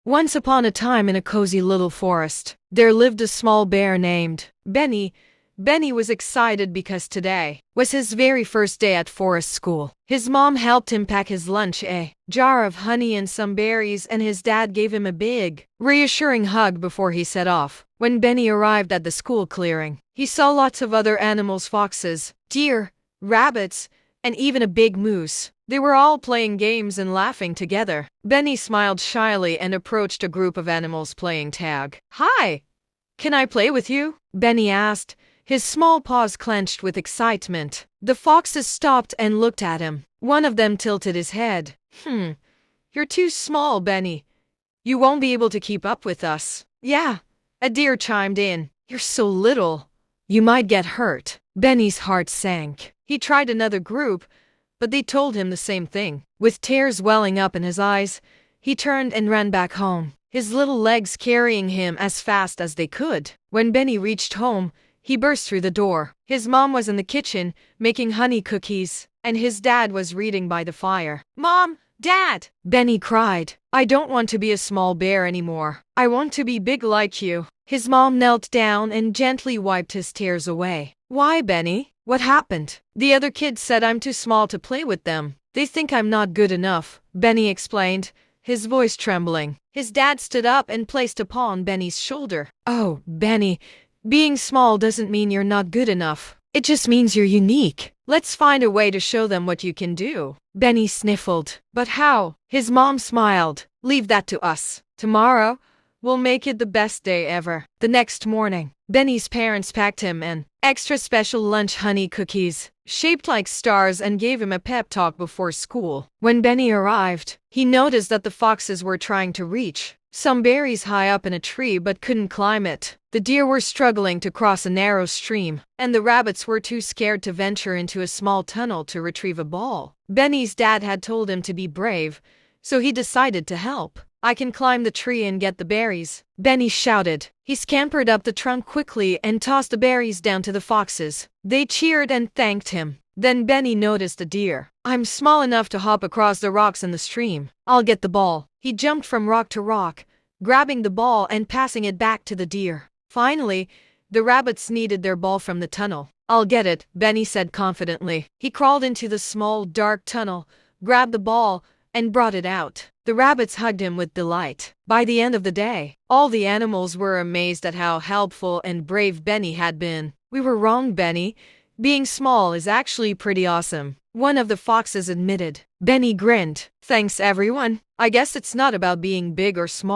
Once upon a time in a cozy little forest, there lived a small bear named Benny. Benny was excited because today was his very first day at forest school. His mom helped him pack his lunch, a jar of honey and some berries, and his dad gave him a big, reassuring hug before he set off. When Benny arrived at the school clearing, he saw lots of other animals: foxes, deer, rabbits, and even a big moose. They were all playing games and laughing together. Benny smiled shyly and approached a group of animals playing tag. "Hi, can I play with you?" Benny asked, his small paws clenched with excitement. The foxes stopped and looked at him. One of them tilted his head. You're too small, Benny. You won't be able to keep up with us." "Yeah," a deer chimed in. "You're so little. You might get hurt." Benny's heart sank. He tried another group, but they told him the same thing. With tears welling up in his eyes, he turned and ran back home, his little legs carrying him as fast as they could. When Benny reached home, he burst through the door. His mom was in the kitchen, making honey cookies, and his dad was reading by the fire. "Mom! Dad!" Benny cried. "I don't want to be a small bear anymore. I want to be big like you." His mom knelt down and gently wiped his tears away. "Why, Benny? What happened?" "The other kids said I'm too small to play with them. They think I'm not good enough," Benny explained, his voice trembling. His dad stood up and placed a paw on Benny's shoulder. "Oh, Benny, being small doesn't mean you're not good enough. It just means you're unique. Let's find a way to show them what you can do." Benny sniffled. "But how?" His mom smiled. "Leave that to us. Tomorrow, we'll make it the best day ever." The next morning, Benny's parents packed him an extra special lunch: honey cookies, shaped like stars, and gave him a pep talk before school. When Benny arrived, he noticed that the foxes were trying to reach some berries high up in a tree but couldn't climb it. The deer were struggling to cross a narrow stream, and the rabbits were too scared to venture into a small tunnel to retrieve a ball. Benny's dad had told him to be brave, so he decided to help. "I can climb the tree and get the berries," Benny shouted. He scampered up the trunk quickly and tossed the berries down to the foxes. They cheered and thanked him. Then Benny noticed a deer. "I'm small enough to hop across the rocks in the stream. I'll get the ball." He jumped from rock to rock, grabbing the ball and passing it back to the deer. Finally, the rabbits needed their ball from the tunnel. "I'll get it," Benny said confidently. He crawled into the small, dark tunnel, grabbed the ball, and brought it out. The rabbits hugged him with delight. By the end of the day, all the animals were amazed at how helpful and brave Benny had been. "We were wrong, Benny. Being small is actually pretty awesome," one of the foxes admitted. Benny grinned. "Thanks, everyone. I guess it's not about being big or small.